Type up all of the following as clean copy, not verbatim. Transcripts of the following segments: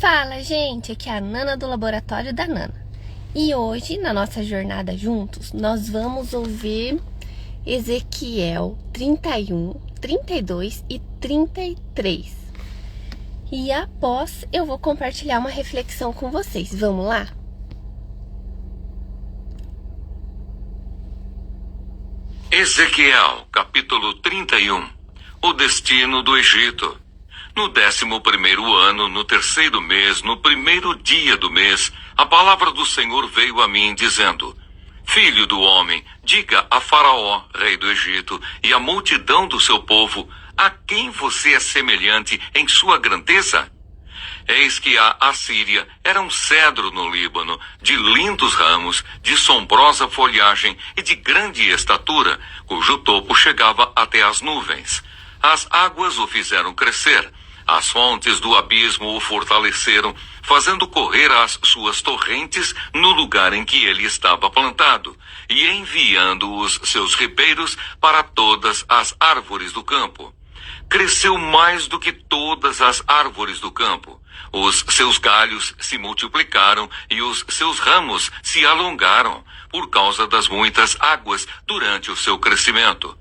Fala, gente! Aqui é a Nana do Laboratório da Nana. E hoje, na nossa jornada juntos, nós vamos ouvir Ezequiel 31, 32 e 33. E após, eu vou compartilhar uma reflexão com vocês. Vamos lá? Ezequiel, capítulo 31. O destino do Egito. No 11º ano, no 3º mês, no 1º dia do mês, a palavra do Senhor veio a mim, dizendo: Filho do homem, diga a Faraó, rei do Egito, e à multidão do seu povo, a quem você é semelhante em sua grandeza? Eis que a Assíria era um cedro no Líbano, de lindos ramos, de sombrosa folhagem e de grande estatura, cujo topo chegava até as nuvens. As águas o fizeram crescer, as fontes do abismo o fortaleceram, fazendo correr as suas torrentes no lugar em que ele estava plantado, e enviando os seus ribeiros para todas as árvores do campo. Cresceu mais do que todas as árvores do campo. Os seus galhos se multiplicaram e os seus ramos se alongaram, por causa das muitas águas durante o seu crescimento.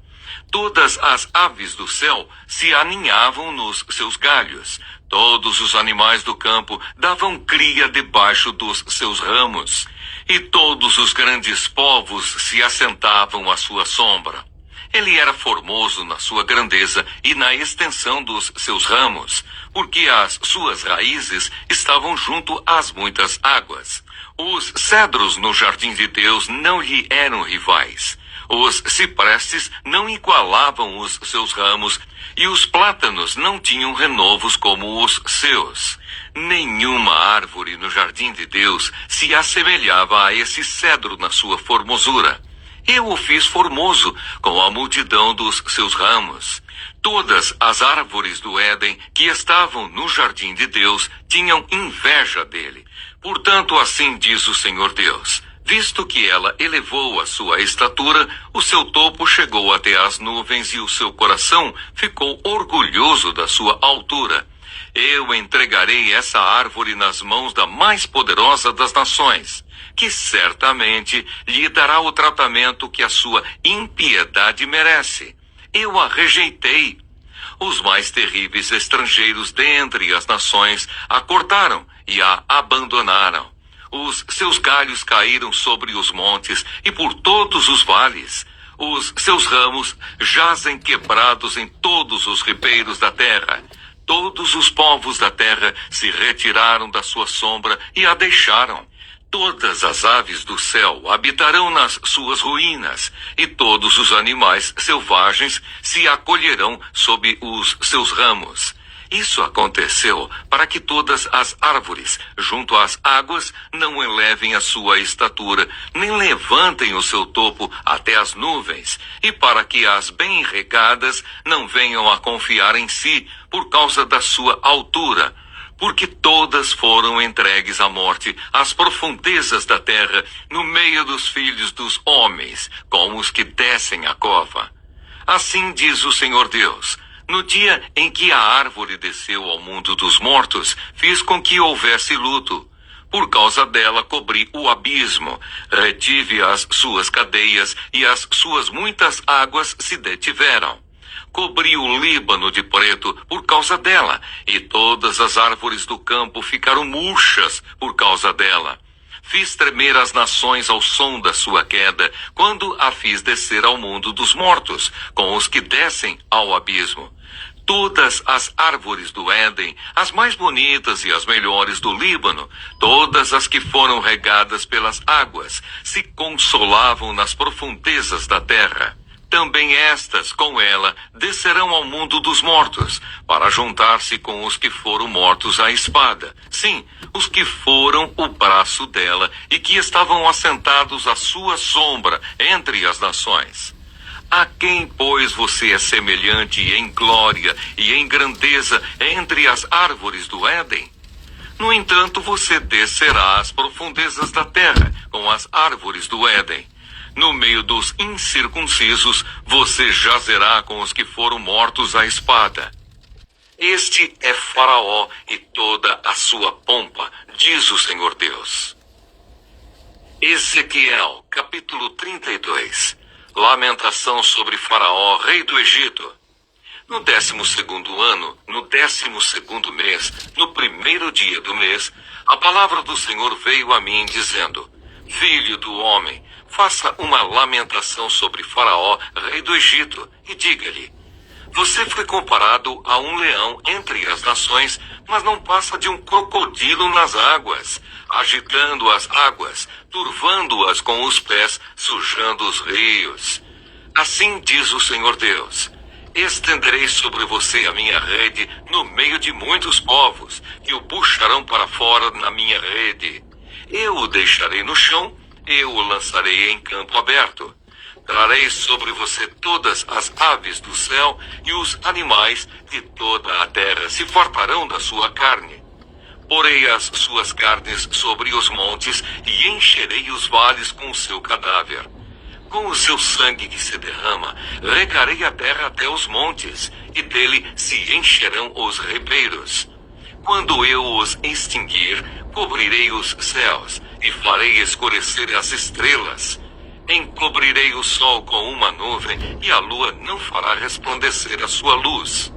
Todas as aves do céu se aninhavam nos seus galhos. Todos os animais do campo davam cria debaixo dos seus ramos. E todos os grandes povos se assentavam à sua sombra. Ele era formoso na sua grandeza e na extensão dos seus ramos, porque as suas raízes estavam junto às muitas águas. Os cedros no jardim de Deus não lhe eram rivais. Os ciprestes não igualavam os seus ramos, e os plátanos não tinham renovos como os seus. Nenhuma árvore no jardim de Deus se assemelhava a esse cedro na sua formosura. Eu o fiz formoso com a multidão dos seus ramos. Todas as árvores do Éden que estavam no jardim de Deus tinham inveja dele. Portanto, assim diz o Senhor Deus: visto que ela elevou a sua estatura, o seu topo chegou até as nuvens e o seu coração ficou orgulhoso da sua altura. Eu entregarei essa árvore nas mãos da mais poderosa das nações, que certamente lhe dará o tratamento que a sua impiedade merece. Eu a rejeitei. Os mais terríveis estrangeiros dentre as nações a cortaram e a abandonaram. Os seus galhos caíram sobre os montes e por todos os vales. Os seus ramos jazem quebrados em todos os ribeiros da terra. Todos os povos da terra se retiraram da sua sombra e a deixaram. Todas as aves do céu habitarão nas suas ruínas, e todos os animais selvagens se acolherão sob os seus ramos. Isso aconteceu para que todas as árvores, junto às águas, não elevem a sua estatura, nem levantem o seu topo até as nuvens, e para que as bem regadas não venham a confiar em si por causa da sua altura, porque todas foram entregues à morte, às profundezas da terra, no meio dos filhos dos homens, como os que descem a cova. Assim diz o Senhor Deus: no dia em que a árvore desceu ao mundo dos mortos, fiz com que houvesse luto. Por causa dela cobri o abismo, retive as suas cadeias e as suas muitas águas se detiveram. Cobri o Líbano de preto por causa dela, e todas as árvores do campo ficaram murchas por causa dela. Fiz tremer as nações ao som da sua queda, quando a fiz descer ao mundo dos mortos, com os que descem ao abismo. Todas as árvores do Éden, as mais bonitas e as melhores do Líbano, todas as que foram regadas pelas águas, se consolavam nas profundezas da terra. Também estas, com ela, descerão ao mundo dos mortos, para juntar-se com os que foram mortos à espada. Sim, os que foram o braço dela e que estavam assentados à sua sombra entre as nações. A quem, pois, você é semelhante em glória e em grandeza entre as árvores do Éden? No entanto, você descerá às profundezas da terra com as árvores do Éden. No meio dos incircuncisos, você jazerá com os que foram mortos à espada. Este é Faraó e toda a sua pompa, diz o Senhor Deus. Ezequiel, capítulo 32. Lamentação sobre Faraó, rei do Egito. No 12º ano, no 12º mês, no primeiro dia do mês, a palavra do Senhor veio a mim, dizendo: Filho do homem, faça uma lamentação sobre Faraó, rei do Egito, e diga-lhe: Você foi comparado a um leão entre as nações, mas não passa de um crocodilo nas águas, agitando as águas, turvando-as com os pés, sujando os rios. Assim diz o Senhor Deus: Estenderei sobre você a minha rede no meio de muitos povos, que o puxarão para fora na minha rede. Eu o deixarei no chão, eu o lançarei em campo aberto. Trarei sobre você todas as aves do céu, e os animais de toda a terra se fartarão da sua carne. Porei as suas carnes sobre os montes, e encherei os vales com o seu cadáver. Com o seu sangue que se derrama, regarei a terra até os montes, e dele se encherão os ribeiros. Quando eu os extinguir, cobrirei os céus, e farei escurecer as estrelas. Encobrirei o sol com uma nuvem, e a lua não fará resplandecer a sua luz.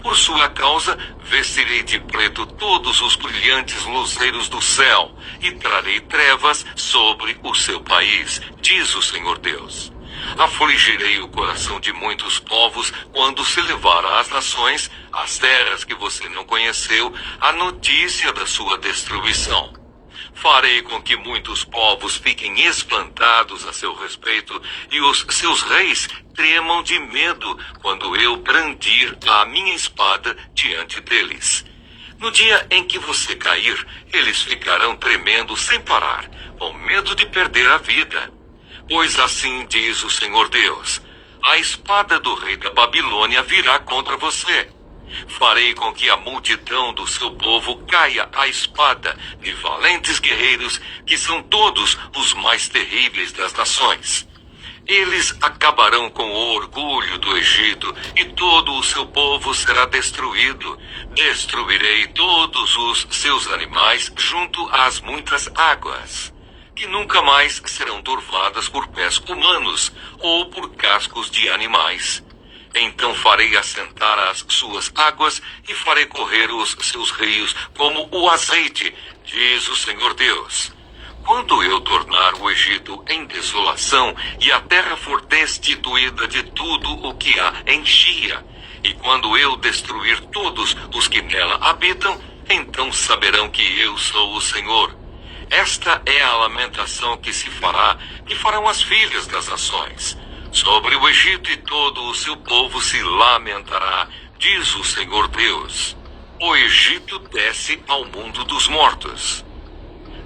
Por sua causa, vestirei de preto todos os brilhantes luzeiros do céu, e trarei trevas sobre o seu país, diz o Senhor Deus. Afligirei o coração de muitos povos quando se levar às nações, às terras que você não conheceu, a notícia da sua destruição. Farei com que muitos povos fiquem espantados a seu respeito, e os seus reis tremam de medo quando eu brandir a minha espada diante deles. No dia em que você cair, eles ficarão tremendo sem parar, com medo de perder a vida. Pois assim diz o Senhor Deus: a espada do rei da Babilônia virá contra você. Farei com que a multidão do seu povo caia à espada de valentes guerreiros, que são todos os mais terríveis das nações. Eles acabarão com o orgulho do Egito, e todo o seu povo será destruído. Destruirei todos os seus animais junto às muitas águas, que nunca mais serão turvadas por pés humanos ou por cascos de animais. Então farei assentar as suas águas e farei correr os seus rios como o azeite, diz o Senhor Deus. Quando eu tornar o Egito em desolação e a terra for destituída de tudo o que a enchia, e quando eu destruir todos os que nela habitam, então saberão que eu sou o Senhor. Esta é a lamentação que se fará, que farão as filhas das nações. Sobre o Egito e todo o seu povo se lamentará, diz o Senhor Deus. O Egito desce ao mundo dos mortos.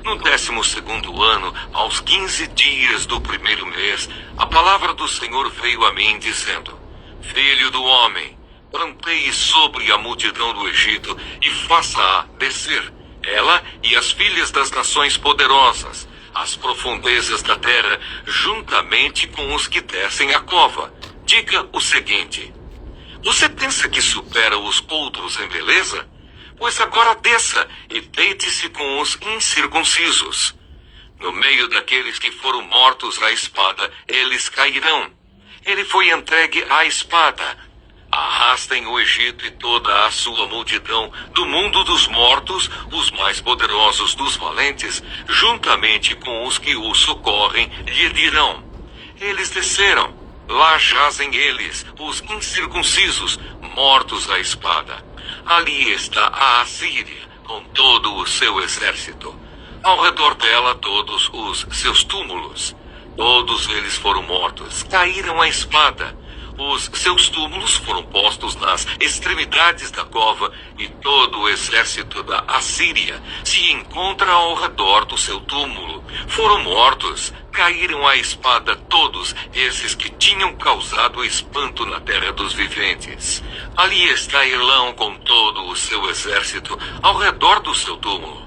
No 12º ano, aos 15 dias do primeiro mês, a palavra do Senhor veio a mim, dizendo: Filho do homem, planteie sobre a multidão do Egito e faça-a descer, ela e as filhas das nações poderosas, as profundezas da terra, juntamente com os que descem a cova. Diga o seguinte: você pensa que supera os outros em beleza? Pois agora desça e deite-se com os incircuncisos. No meio daqueles que foram mortos à espada, eles cairão. Ele foi entregue à espada. Arrastem o Egito e toda a sua multidão do mundo dos mortos, os mais poderosos dos valentes, juntamente com os que o socorrem, lhe dirão: eles desceram, lá jazem eles, os incircuncisos, mortos à espada. Ali está a Assíria, com todo o seu exército. Ao redor dela todos os seus túmulos. Todos eles foram mortos, caíram à espada. Os seus túmulos foram postos nas extremidades da cova, e todo o exército da Assíria se encontra ao redor do seu túmulo. Foram mortos, caíram à espada todos esses que tinham causado espanto na terra dos viventes. Ali está Elão com todo o seu exército ao redor do seu túmulo.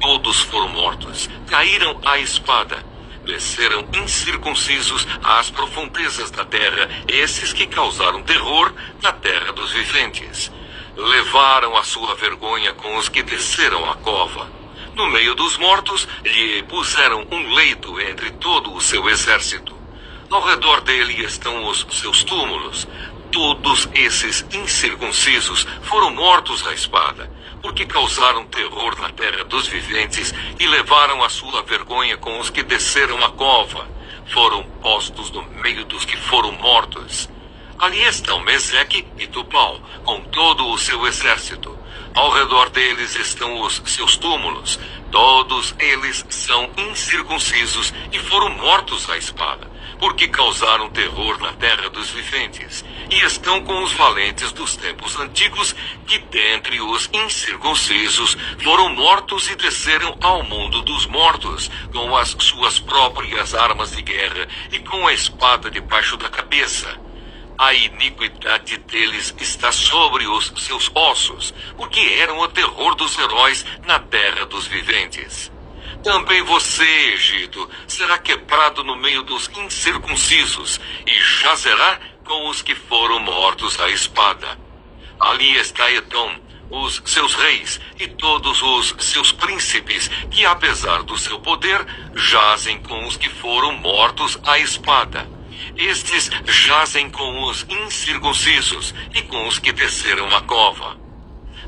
Todos foram mortos, caíram à espada. Desceram incircuncisos às profundezas da terra, esses que causaram terror na terra dos viventes. levaram a sua vergonha com os que desceram a cova. No meio dos mortos, lhe puseram um leito entre todo o seu exército. Ao redor dele estão os seus túmulos. Todos esses incircuncisos foram mortos à espada, porque causaram terror na terra dos viventes e levaram a sua vergonha com os que desceram a cova. Foram postos no meio dos que foram mortos. Ali estão Meseque e Tubal, com todo o seu exército. Ao redor deles estão os seus túmulos. Todos eles são incircuncisos e foram mortos à espada, porque causaram terror na terra dos viventes. E estão com os valentes dos tempos antigos, que dentre os incircuncisos foram mortos e desceram ao mundo dos mortos, com as suas próprias armas de guerra e com a espada debaixo da cabeça. A iniquidade deles está sobre os seus ossos, porque eram o terror dos heróis na terra dos viventes. Também você, Egito, será quebrado no meio dos incircuncisos e jazerá com os que foram mortos à espada. Ali está Edom, os seus reis e todos os seus príncipes, que apesar do seu poder, jazem com os que foram mortos à espada. Estes jazem com os incircuncisos e com os que desceram a cova.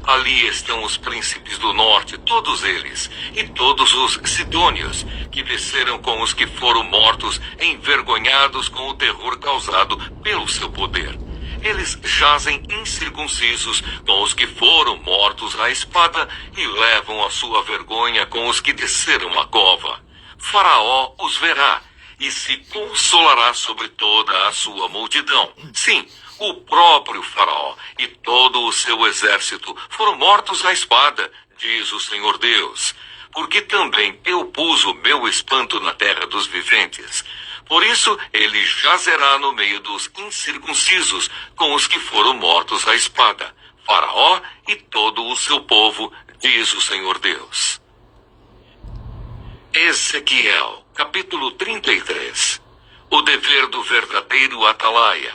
Ali estão os príncipes do norte, todos eles, e todos os sidônios, que desceram com os que foram mortos, envergonhados com o terror causado pelo seu poder. Eles jazem incircuncisos com os que foram mortos à espada e levam a sua vergonha com os que desceram a cova. Faraó os verá e se consolará sobre toda a sua multidão. Sim, o próprio Faraó e todo o seu exército foram mortos à espada, diz o Senhor Deus, porque também eu pus o meu espanto na terra dos viventes. Por isso ele jazerá no meio dos incircuncisos com os que foram mortos à espada, Faraó e todo o seu povo, diz o Senhor Deus. Ezequiel, capítulo 33. O dever do verdadeiro atalaia.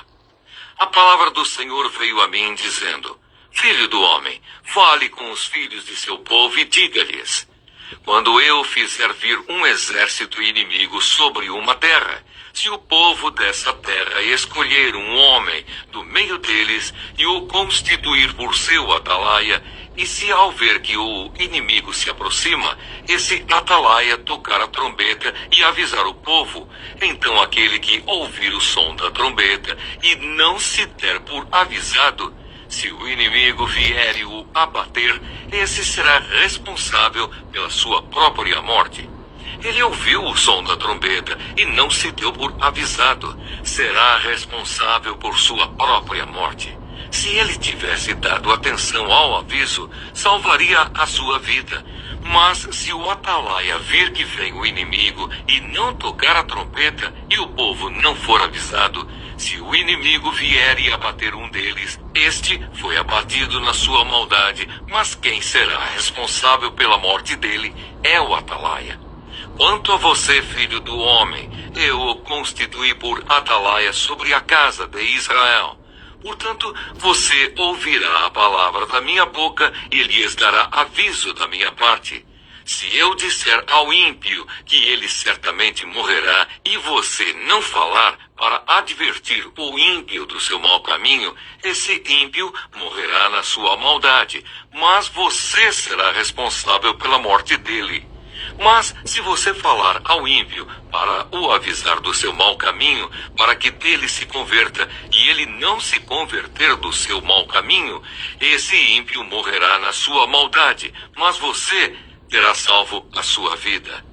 A palavra do Senhor veio a mim dizendo: Filho do homem, fale com os filhos de seu povo e diga-lhes: quando eu fizer vir um exército inimigo sobre uma terra, se o povo dessa terra escolher um homem do meio deles e o constituir por seu atalaia, e se ao ver que o inimigo se aproxima, esse atalaia tocar a trombeta e avisar o povo, então aquele que ouvir o som da trombeta e não se der por avisado, se o inimigo vier e o abater, esse será responsável pela sua própria morte. Ele ouviu o som da trombeta e não se deu por avisado, será responsável por sua própria morte. Se ele tivesse dado atenção ao aviso, salvaria a sua vida. Mas se o atalaia vir que vem o inimigo e não tocar a trombeta e o povo não for avisado, se o inimigo vier e abater um deles, este foi abatido na sua maldade, mas quem será responsável pela morte dele é o atalaia. Quanto a você, filho do homem, eu o constituí por atalaia sobre a casa de Israel. Portanto, você ouvirá a palavra da minha boca e lhes dará aviso da minha parte. Se eu disser ao ímpio que ele certamente morrerá, e você não falar para advertir o ímpio do seu mau caminho, esse ímpio morrerá na sua maldade, mas você será responsável pela morte dele. Mas se você falar ao ímpio para o avisar do seu mau caminho, para que dele se converta, e ele não se converter do seu mau caminho, esse ímpio morrerá na sua maldade, mas você terá salvo a sua vida.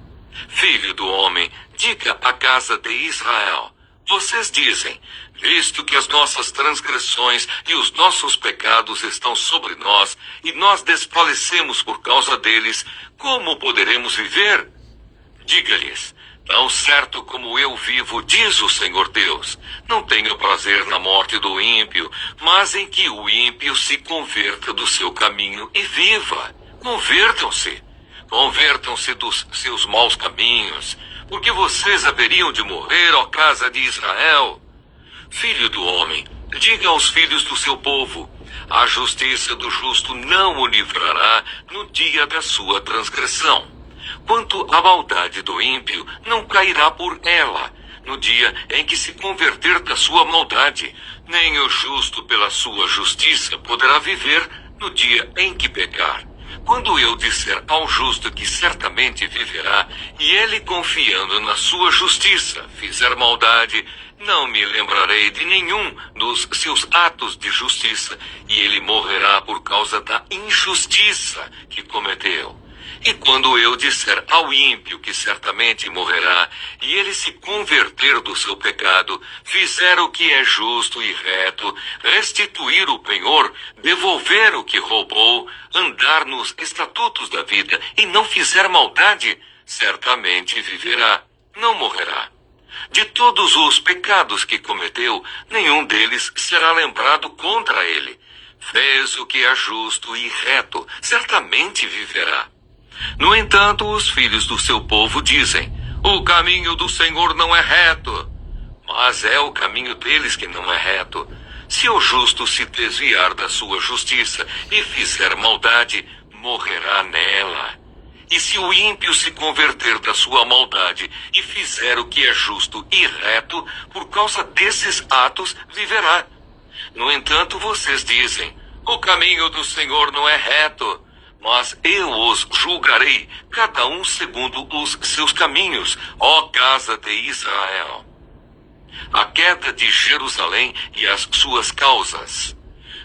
Filho do homem, diga à casa de Israel: vocês dizem, visto que as nossas transgressões e os nossos pecados estão sobre nós, e nós desfalecemos por causa deles, como poderemos viver? Diga-lhes: tão certo como eu vivo, diz o Senhor Deus, não tenho prazer na morte do ímpio, mas em que o ímpio se converta do seu caminho e viva. Convertam-se. Convertam-se dos seus maus caminhos, porque vocês haveriam de morrer, ó casa de Israel. Filho do homem, diga aos filhos do seu povo: A justiça do justo não o livrará no dia da sua transgressão. Quanto à maldade do ímpio, não cairá por ela, no dia em que se converter da sua maldade. Nem o justo pela sua justiça poderá viver no dia em que pecar. Quando eu disser ao justo que certamente viverá, e ele, confiando na sua justiça, fizer maldade, não me lembrarei de nenhum dos seus atos de justiça, e ele morrerá por causa da injustiça que cometeu. E quando eu disser ao ímpio que certamente morrerá, e ele se converter do seu pecado, fizer o que é justo e reto, restituir o penhor, devolver o que roubou, andar nos estatutos da vida e não fizer maldade, certamente viverá, não morrerá. De todos os pecados que cometeu, nenhum deles será lembrado contra ele. Fez o que é justo e reto, certamente viverá. No entanto, os filhos do seu povo dizem: o caminho do Senhor não é reto. Mas é o caminho deles que não é reto. Se o justo se desviar da sua justiça e fizer maldade, morrerá nela. E se o ímpio se converter da sua maldade e fizer o que é justo e reto, por causa desses atos viverá. No entanto, vocês dizem: o caminho do Senhor não é reto. Mas eu os julgarei, cada um segundo os seus caminhos, ó casa de Israel. A queda de Jerusalém e as suas causas.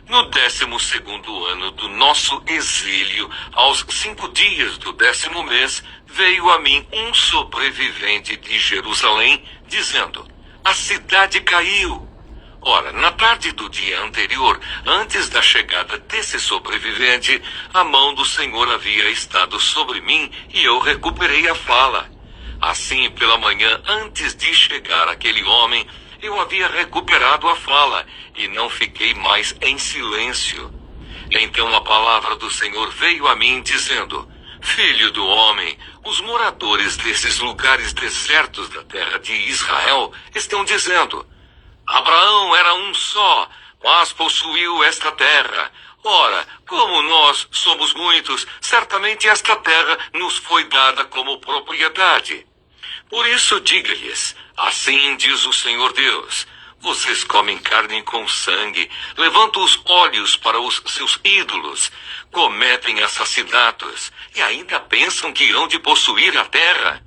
No 12º ano do nosso exílio, aos 5 dias do 10º mês, veio a mim um sobrevivente de Jerusalém, dizendo: a cidade caiu. Ora, na tarde do dia anterior, antes da chegada desse sobrevivente, a mão do Senhor havia estado sobre mim e eu recuperei a fala. Assim, pela manhã, antes de chegar aquele homem, eu havia recuperado a fala e não fiquei mais em silêncio. Então a palavra do Senhor veio a mim dizendo: filho do homem, os moradores desses lugares desertos da terra de Israel estão dizendo: Abraão era um só, mas possuiu esta terra. Ora, como nós somos muitos, certamente esta terra nos foi dada como propriedade. Por isso diga-lhes: assim diz o Senhor Deus: vocês comem carne com sangue, levantam os olhos para os seus ídolos, cometem assassinatos e ainda pensam que hão de possuir a terra.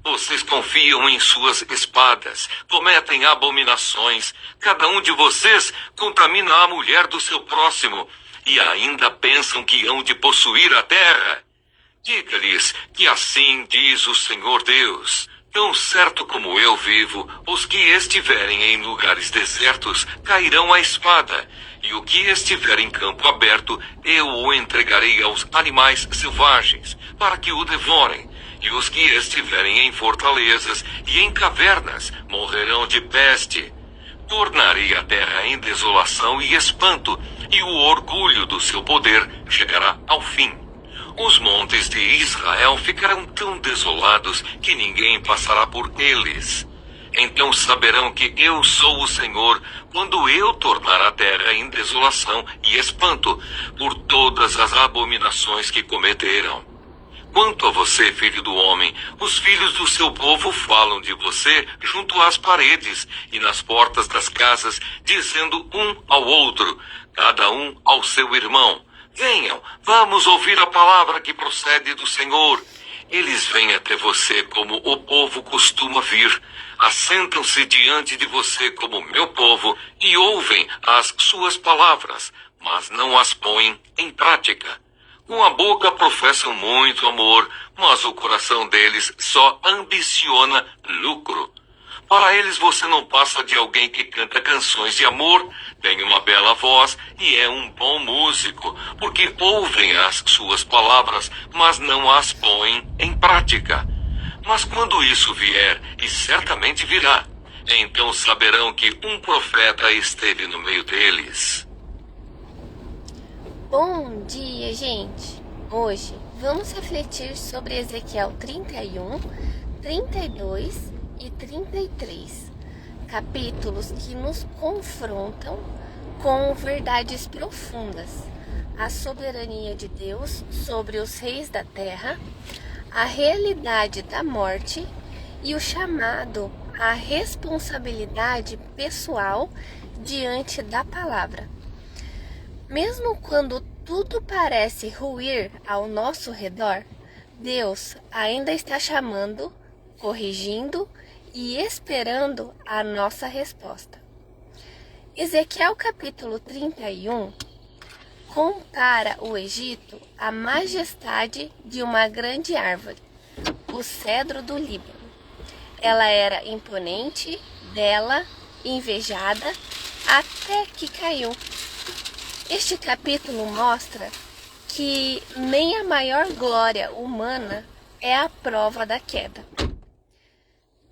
Vocês confiam em suas espadas, cometem abominações. Cada um de vocês contamina a mulher do seu próximo e ainda pensam que hão de possuir a terra. Diga-lhes que assim diz o Senhor Deus: tão certo como eu vivo, os que estiverem em lugares desertos cairão à espada, e o que estiver em campo aberto eu o entregarei aos animais selvagens, para que o devorem. E os que estiverem em fortalezas e em cavernas morrerão de peste. Tornarei a terra em desolação e espanto, e o orgulho do seu poder chegará ao fim. Os montes de Israel ficarão tão desolados que ninguém passará por eles. Então saberão que eu sou o Senhor, quando eu tornar a terra em desolação e espanto, por todas as abominações que cometeram. Quanto a você, filho do homem, os filhos do seu povo falam de você junto às paredes e nas portas das casas, dizendo um ao outro, cada um ao seu irmão: venham, vamos ouvir a palavra que procede do Senhor. Eles vêm até você como o povo costuma vir, assentam-se diante de você como meu povo e ouvem as suas palavras, mas não as põem em prática. Com a boca professam muito amor, mas o coração deles só ambiciona lucro. Para eles você não passa de alguém que canta canções de amor, tem uma bela voz e é um bom músico, porque ouvem as suas palavras, mas não as põem em prática. Mas quando isso vier, e certamente virá, então saberão que um profeta esteve no meio deles. Bom dia, gente! Hoje vamos refletir sobre Ezequiel 31, 32 e 33, capítulos que nos confrontam com verdades profundas: a soberania de Deus sobre os reis da terra, a realidade da morte e o chamado à responsabilidade pessoal diante da palavra. Mesmo quando tudo parece ruir ao nosso redor, Deus ainda está chamando, corrigindo e esperando a nossa resposta. Ezequiel capítulo 31 compara o Egito à majestade de uma grande árvore, o cedro do Líbano. Ela era imponente, bela, invejada, até que caiu. Este capítulo mostra que nem a maior glória humana é a prova da queda.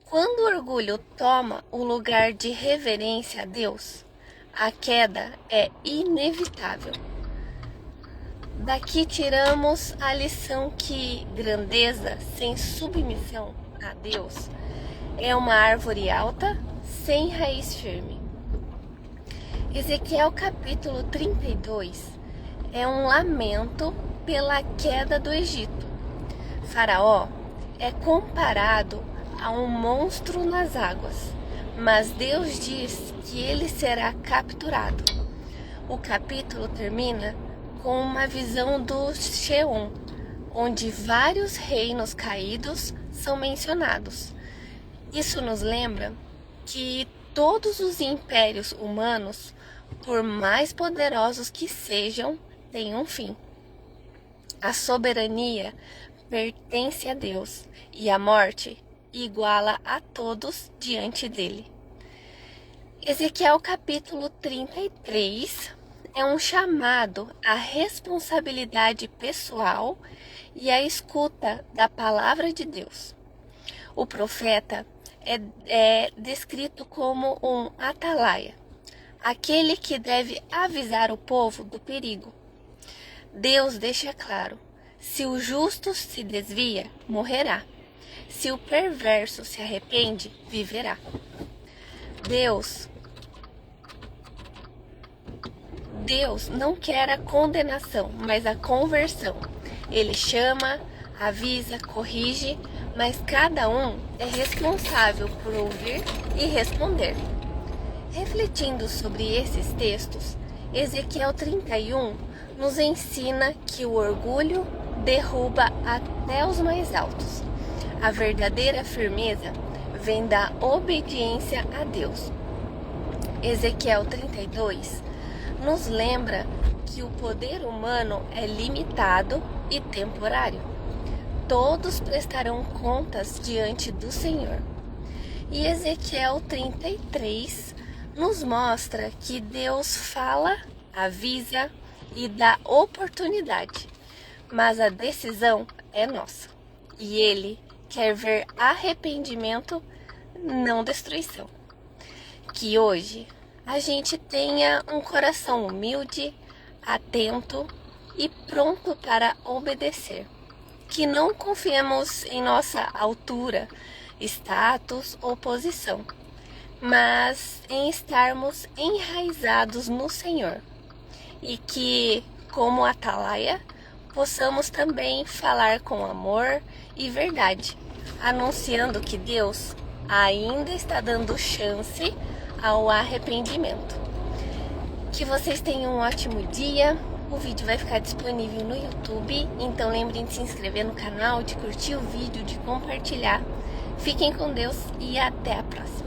Quando o orgulho toma o lugar de reverência a Deus, a queda é inevitável. Daqui tiramos a lição que grandeza sem submissão a Deus é uma árvore alta sem raiz firme. Ezequiel capítulo 32 é um lamento pela queda do Egito. Faraó é comparado a um monstro nas águas, mas Deus diz que ele será capturado. O capítulo termina com uma visão do Sheol, onde vários reinos caídos são mencionados. Isso nos lembra que todos os impérios humanos, por mais poderosos que sejam, têm um fim. A soberania pertence a Deus e a morte iguala a todos diante dele. Ezequiel capítulo 33 é um chamado à responsabilidade pessoal e à escuta da palavra de Deus. O profeta é descrito como um atalaia, aquele que deve avisar o povo do perigo. Deus deixa claro: se o justo se desvia, morrerá. Se o perverso se arrepende, viverá. Deus não quer a condenação, mas a conversão. Ele chama, avisa, corrige, mas cada um é responsável por ouvir e responder. Refletindo sobre esses textos, Ezequiel 31 nos ensina que o orgulho derruba até os mais altos. A verdadeira firmeza vem da obediência a Deus. Ezequiel 32 nos lembra que o poder humano é limitado e temporário. Todos prestarão contas diante do Senhor. E Ezequiel 33 nos mostra que Deus fala, avisa e dá oportunidade, mas a decisão é nossa. E Ele quer ver arrependimento, não destruição. Que hoje a gente tenha um coração humilde, atento e pronto para obedecer. Que não confiemos em nossa altura, status ou posição, mas em estarmos enraizados no Senhor. E que, como atalaia, possamos também falar com amor e verdade, anunciando que Deus ainda está dando chance ao arrependimento. Que vocês tenham um ótimo dia. O vídeo vai ficar disponível no YouTube, então lembrem de se inscrever no canal, de curtir o vídeo, de compartilhar. Fiquem com Deus e até a próxima.